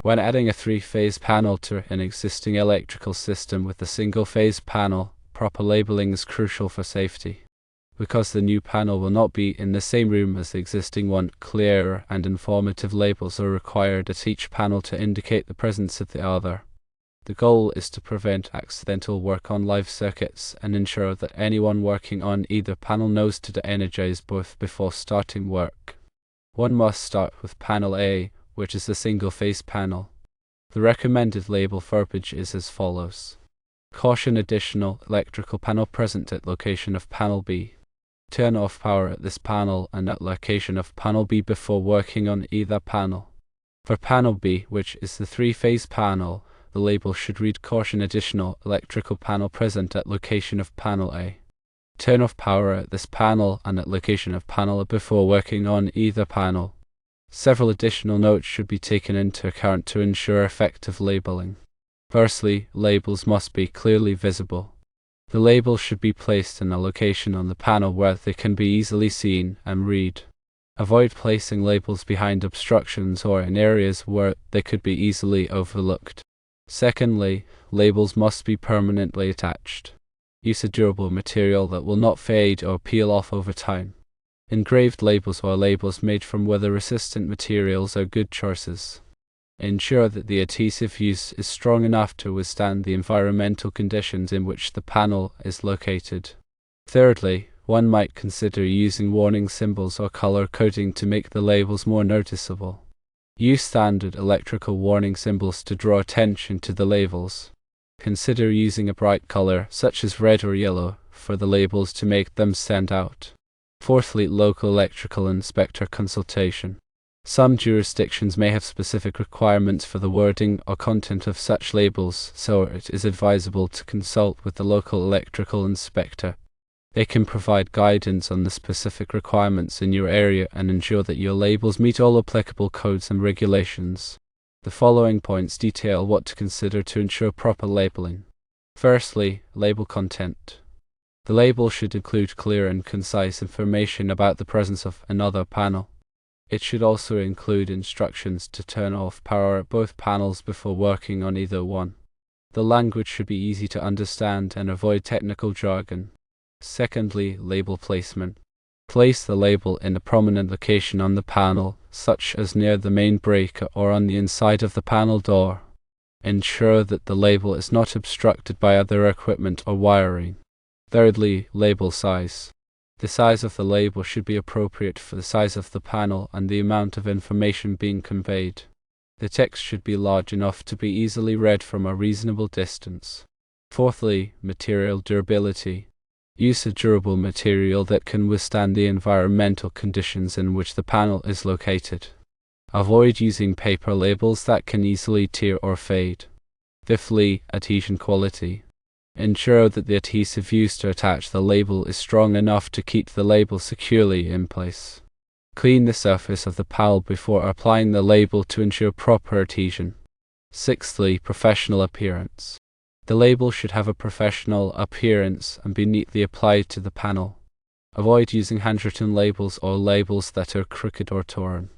When adding a three-phase panel to an existing electrical system with a single-phase panel, proper labeling is crucial for safety. Because the new panel will not be in the same room as the existing one, clear and informative labels are required at each panel to indicate the presence of the other. The goal is to prevent accidental work on live circuits and ensure that anyone working on either panel knows to de-energize both before starting work. One must start with panel A, which is the single-phase panel. The recommended label verbiage is as follows. Caution: additional electrical panel present at location of panel B. Turn off power at this panel and at location of panel B before working on either panel. For panel B, which is the three-phase panel, the label should read caution: additional electrical panel present at location of panel A. Turn off power at this panel and at location of panel A before working on either panel. Several additional notes should be taken into account to ensure effective labeling. Firstly, labels must be clearly visible. The label should be placed in a location on the panel where they can be easily seen and read. Avoid placing labels behind obstructions or in areas where they could be easily overlooked. Secondly, labels must be permanently attached. Use a durable material that will not fade or peel off over time. Engraved labels or labels made from weather-resistant materials are good choices. Ensure that the adhesive used is strong enough to withstand the environmental conditions in which the panel is located. Thirdly, one might consider using warning symbols or color coding to make the labels more noticeable. Use standard electrical warning symbols to draw attention to the labels. Consider using a bright color, such as red or yellow, for the labels to make them stand out. Fourthly, local electrical inspector consultation. Some jurisdictions may have specific requirements for the wording or content of such labels, so it is advisable to consult with the local electrical inspector. They can provide guidance on the specific requirements in your area and ensure that your labels meet all applicable codes and regulations. The following points detail what to consider to ensure proper labeling. Firstly, label content. The label should include clear and concise information about the presence of another panel. It should also include instructions to turn off power at both panels before working on either one. The language should be easy to understand and avoid technical jargon. Secondly, label placement. Place the label in a prominent location on the panel, such as near the main breaker or on the inside of the panel door. Ensure that the label is not obstructed by other equipment or wiring. Thirdly, label size. The size of the label should be appropriate for the size of the panel and the amount of information being conveyed. The text should be large enough to be easily read from a reasonable distance. Fourthly, material durability. Use a durable material that can withstand the environmental conditions in which the panel is located. Avoid using paper labels that can easily tear or fade. Fifthly, adhesion quality. Ensure that the adhesive used to attach the label is strong enough to keep the label securely in place. Clean the surface of the panel before applying the label to ensure proper adhesion. Sixthly, professional appearance. The label should have a professional appearance and be neatly applied to the panel. Avoid using handwritten labels or labels that are crooked or torn.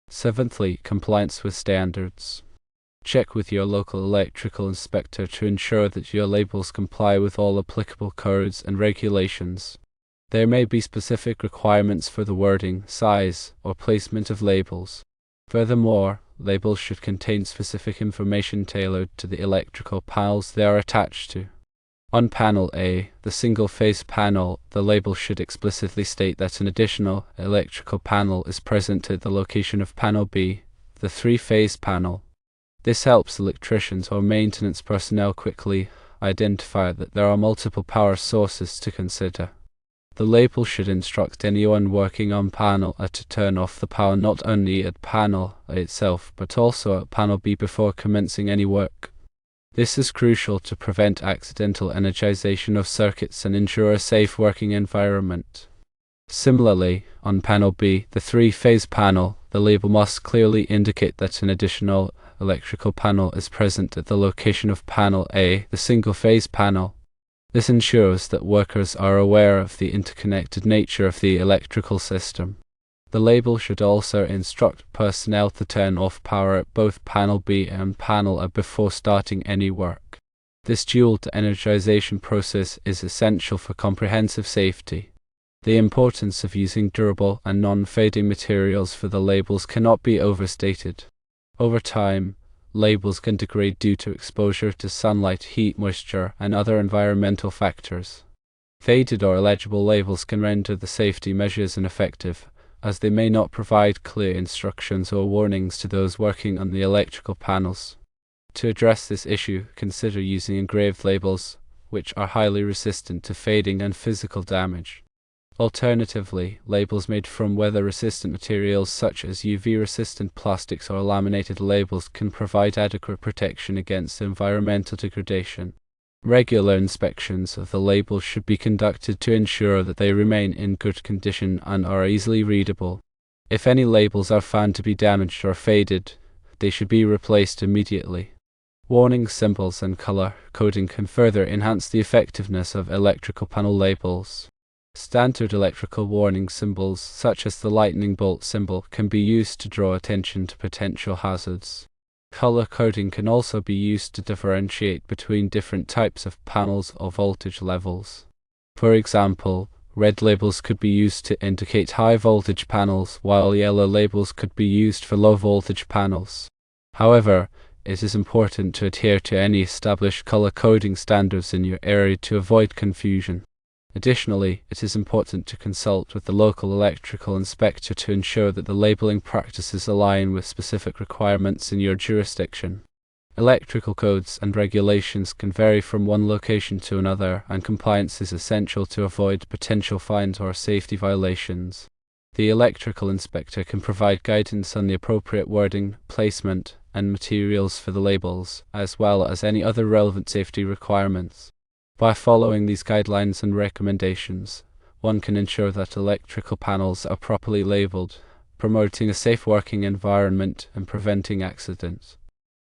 Seventhly, compliance with standards. Check with your local electrical inspector to ensure that your labels comply with all applicable codes and regulations. There may be specific requirements for the wording, size, or placement of labels. Furthermore, labels should contain specific information tailored to the electrical panels they are attached to. On panel A, the single-phase panel, the label should explicitly state that an additional electrical panel is present at the location of panel B, the three-phase panel. This helps electricians or maintenance personnel quickly identify that there are multiple power sources to consider. The label should instruct anyone working on panel A to turn off the power not only at panel A itself but also at panel B before commencing any work. This is crucial to prevent accidental energization of circuits and ensure a safe working environment. Similarly, on panel B, the three-phase panel, the label must clearly indicate that an additional electrical panel is present at the location of panel A, the single-phase panel. This ensures that workers are aware of the interconnected nature of the electrical system. The label should also instruct personnel to turn off power at both panel B and panel A before starting any work. This dual de-energization process is essential for comprehensive safety. The importance of using durable and non-fading materials for the labels cannot be overstated. Over time, labels can degrade due to exposure to sunlight, heat, moisture, and other environmental factors. Faded or illegible labels can render the safety measures ineffective, as they may not provide clear instructions or warnings to those working on the electrical panels. To address this issue, consider using engraved labels, which are highly resistant to fading and physical damage. Alternatively, labels made from weather-resistant materials such as UV-resistant plastics or laminated labels can provide adequate protection against environmental degradation. Regular inspections of the labels should be conducted to ensure that they remain in good condition and are easily readable. If any labels are found to be damaged or faded, they should be replaced immediately. Warning symbols and color coding can further enhance the effectiveness of electrical panel labels. Standard electrical warning symbols, such as the lightning bolt symbol, can be used to draw attention to potential hazards. Color coding can also be used to differentiate between different types of panels or voltage levels. For example, red labels could be used to indicate high voltage panels, while yellow labels could be used for low voltage panels. However, it is important to adhere to any established color coding standards in your area to avoid confusion. Additionally, it is important to consult with the local electrical inspector to ensure that the labeling practices align with specific requirements in your jurisdiction. Electrical codes and regulations can vary from one location to another, and compliance is essential to avoid potential fines or safety violations. The electrical inspector can provide guidance on the appropriate wording, placement, and materials for the labels, as well as any other relevant safety requirements. By following these guidelines and recommendations, one can ensure that electrical panels are properly labeled, promoting a safe working environment and preventing accidents.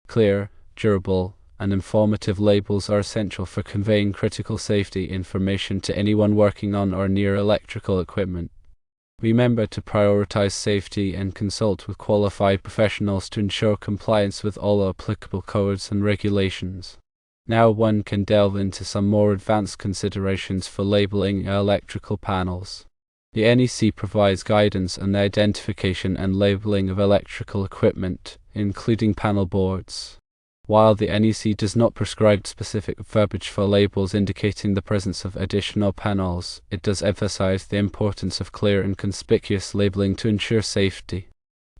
Clear, durable, and informative labels are essential for conveying critical safety information to anyone working on or near electrical equipment. Remember to prioritize safety and consult with qualified professionals to ensure compliance with all applicable codes and regulations. Now one can delve into some more advanced considerations for labeling electrical panels. The NEC provides guidance on the identification and labeling of electrical equipment, including panel boards. While the NEC does not prescribe specific verbiage for labels indicating the presence of additional panels, it does emphasize the importance of clear and conspicuous labeling to ensure safety.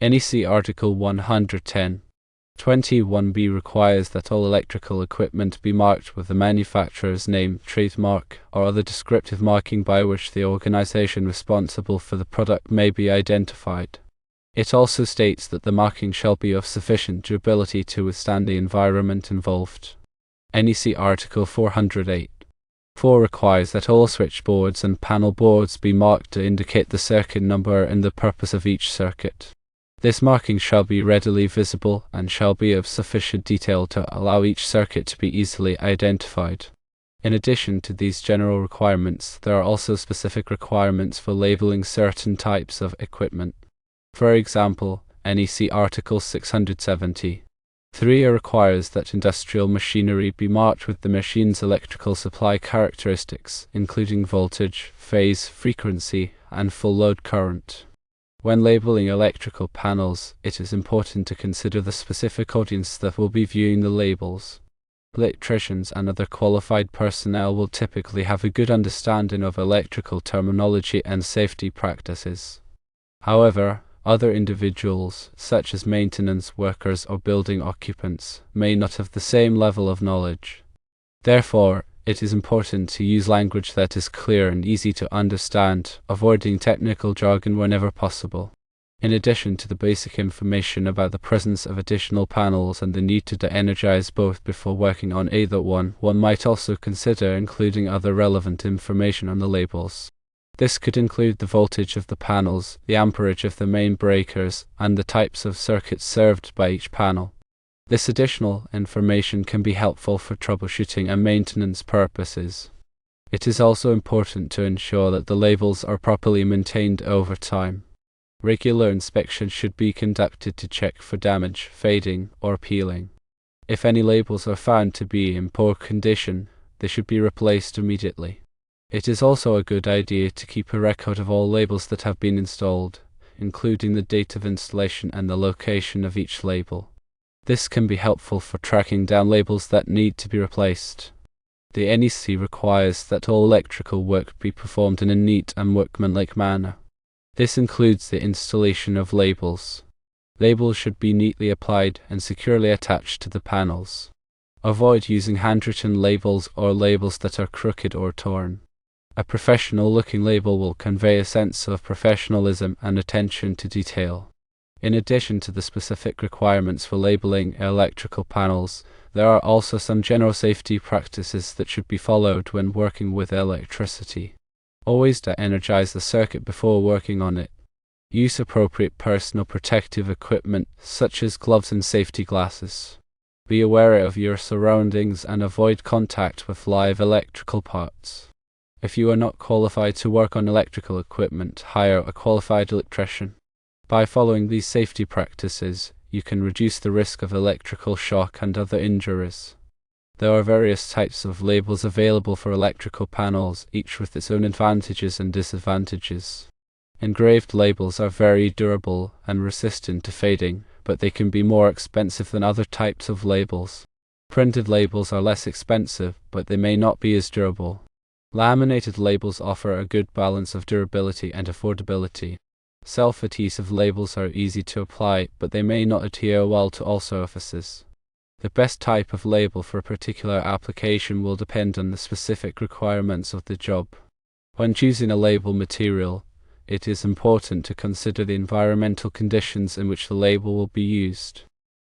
NEC Article 110.21b requires that all electrical equipment be marked with the manufacturer's name, trademark, or other descriptive marking by which the organization responsible for the product may be identified. It also states that the marking shall be of sufficient durability to withstand the environment involved. NEC Article 408.4 requires that all switchboards and panel boards be marked to indicate the circuit number and the purpose of each circuit. This marking shall be readily visible and shall be of sufficient detail to allow each circuit to be easily identified. In addition to these general requirements, there are also specific requirements for labeling certain types of equipment. For example, NEC Article 670.3 requires that industrial machinery be marked with the machine's electrical supply characteristics, including voltage, phase, frequency, and full load current. When labeling electrical panels, it is important to consider the specific audience that will be viewing the labels. Electricians and other qualified personnel will typically have a good understanding of electrical terminology and safety practices. However, other individuals, such as maintenance workers or building occupants, may not have the same level of knowledge. Therefore, it is important to use language that is clear and easy to understand, avoiding technical jargon whenever possible. In addition to the basic information about the presence of additional panels and the need to de-energize both before working on either one might also consider including other relevant information on the labels. This could include the voltage of the panels, the amperage of the main breakers, and the types of circuits served by each panel. This additional information can be helpful for troubleshooting and maintenance purposes. It is also important to ensure that the labels are properly maintained over time. Regular inspection should be conducted to check for damage, fading, or peeling. If any labels are found to be in poor condition, they should be replaced immediately. It is also a good idea to keep a record of all labels that have been installed, including the date of installation and the location of each label. This can be helpful for tracking down labels that need to be replaced. The NEC requires that all electrical work be performed in a neat and workmanlike manner. This includes the installation of labels. Labels should be neatly applied and securely attached to the panels. Avoid using handwritten labels or labels that are crooked or torn. A professional-looking label will convey a sense of professionalism and attention to detail. In addition to the specific requirements for labeling electrical panels, there are also some general safety practices that should be followed when working with electricity. Always de-energize the circuit before working on it. Use appropriate personal protective equipment such as gloves and safety glasses. Be aware of your surroundings and avoid contact with live electrical parts. If you are not qualified to work on electrical equipment, hire a qualified electrician. By following these safety practices, you can reduce the risk of electrical shock and other injuries. There are various types of labels available for electrical panels, each with its own advantages and disadvantages. Engraved labels are very durable and resistant to fading, but they can be more expensive than other types of labels. Printed labels are less expensive, but they may not be as durable. Laminated labels offer a good balance of durability and affordability. Self-adhesive labels are easy to apply, but they may not adhere well to all surfaces. The best type of label for a particular application will depend on the specific requirements of the job. When choosing a label material, it is important to consider the environmental conditions in which the label will be used.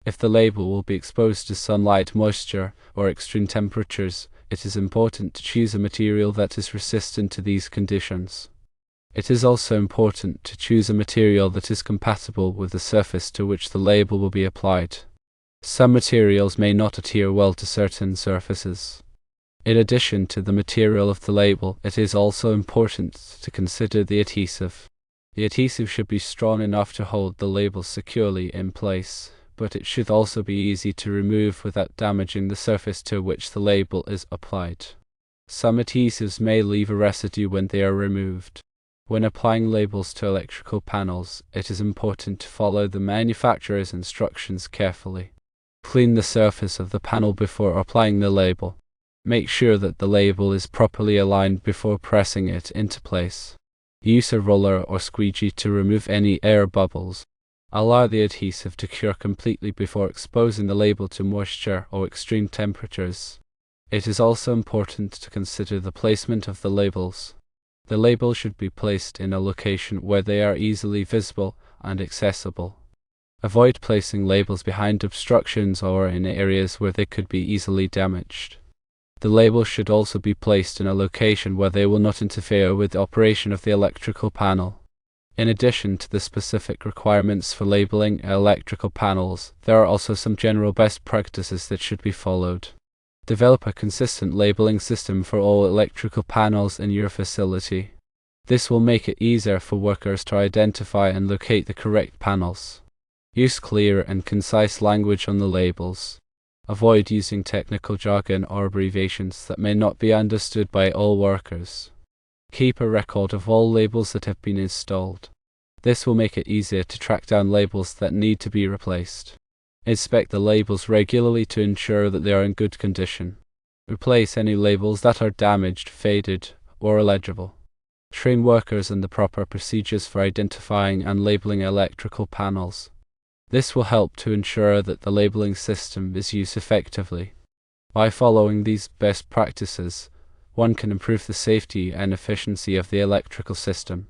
If the label will be exposed to sunlight, moisture, or extreme temperatures, it is important to choose a material that is resistant to these conditions. It is also important to choose a material that is compatible with the surface to which the label will be applied. Some materials may not adhere well to certain surfaces. In addition to the material of the label, it is also important to consider the adhesive. The adhesive should be strong enough to hold the label securely in place, but it should also be easy to remove without damaging the surface to which the label is applied. Some adhesives may leave a residue when they are removed. When applying labels to electrical panels, it is important to follow the manufacturer's instructions carefully. Clean the surface of the panel before applying the label. Make sure that the label is properly aligned before pressing it into place. Use a roller or squeegee to remove any air bubbles. Allow the adhesive to cure completely before exposing the label to moisture or extreme temperatures. It is also important to consider the placement of the labels. The labels should be placed in a location where they are easily visible and accessible. Avoid placing labels behind obstructions or in areas where they could be easily damaged. The labels should also be placed in a location where they will not interfere with the operation of the electrical panel. In addition to the specific requirements for labeling electrical panels, there are also some general best practices that should be followed. Develop a consistent labeling system for all electrical panels in your facility. This will make it easier for workers to identify and locate the correct panels. Use clear and concise language on the labels. Avoid using technical jargon or abbreviations that may not be understood by all workers. Keep a record of all labels that have been installed. This will make it easier to track down labels that need to be replaced. Inspect the labels regularly to ensure that they are in good condition. Replace any labels that are damaged, faded, or illegible. Train workers in the proper procedures for identifying and labeling electrical panels. This will help to ensure that the labeling system is used effectively. By following these best practices, one can improve the safety and efficiency of the electrical system.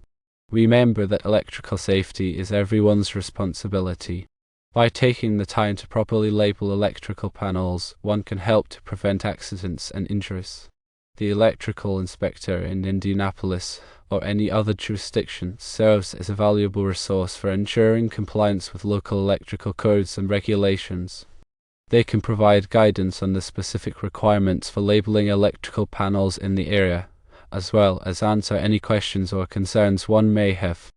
Remember that electrical safety is everyone's responsibility. By taking the time to properly label electrical panels, one can help to prevent accidents and injuries. The electrical inspector in Indianapolis or any other jurisdiction serves as a valuable resource for ensuring compliance with local electrical codes and regulations. They can provide guidance on the specific requirements for labeling electrical panels in the area, as well as answer any questions or concerns one may have.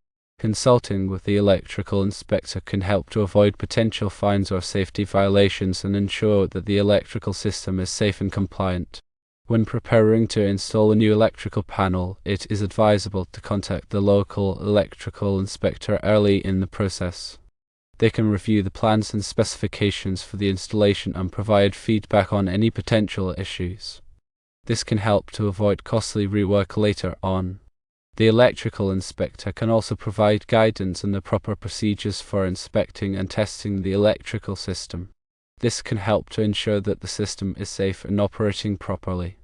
Consulting with the electrical inspector can help to avoid potential fines or safety violations and ensure that the electrical system is safe and compliant. When preparing to install a new electrical panel, it is advisable to contact the local electrical inspector early in the process. They can review the plans and specifications for the installation and provide feedback on any potential issues. This can help to avoid costly rework later on. The electrical inspector can also provide guidance on the proper procedures for inspecting and testing the electrical system. This can help to ensure that the system is safe and operating properly.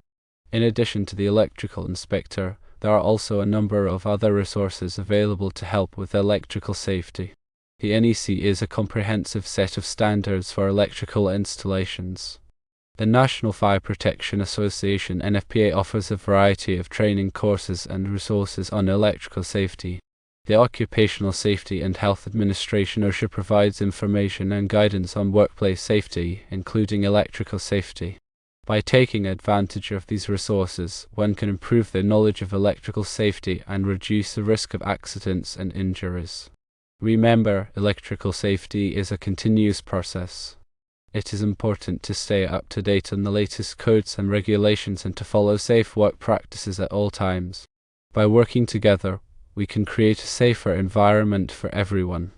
In addition to the electrical inspector, there are also a number of other resources available to help with electrical safety. The NEC is a comprehensive set of standards for electrical installations. The National Fire Protection Association (NFPA) offers a variety of training courses and resources on electrical safety. The Occupational Safety and Health Administration (OSHA) provides information and guidance on workplace safety, including electrical safety. By taking advantage of these resources, one can improve their knowledge of electrical safety and reduce the risk of accidents and injuries. Remember, electrical safety is a continuous process. It is important to stay up to date on the latest codes and regulations and to follow safe work practices at all times. By working together, we can create a safer environment for everyone.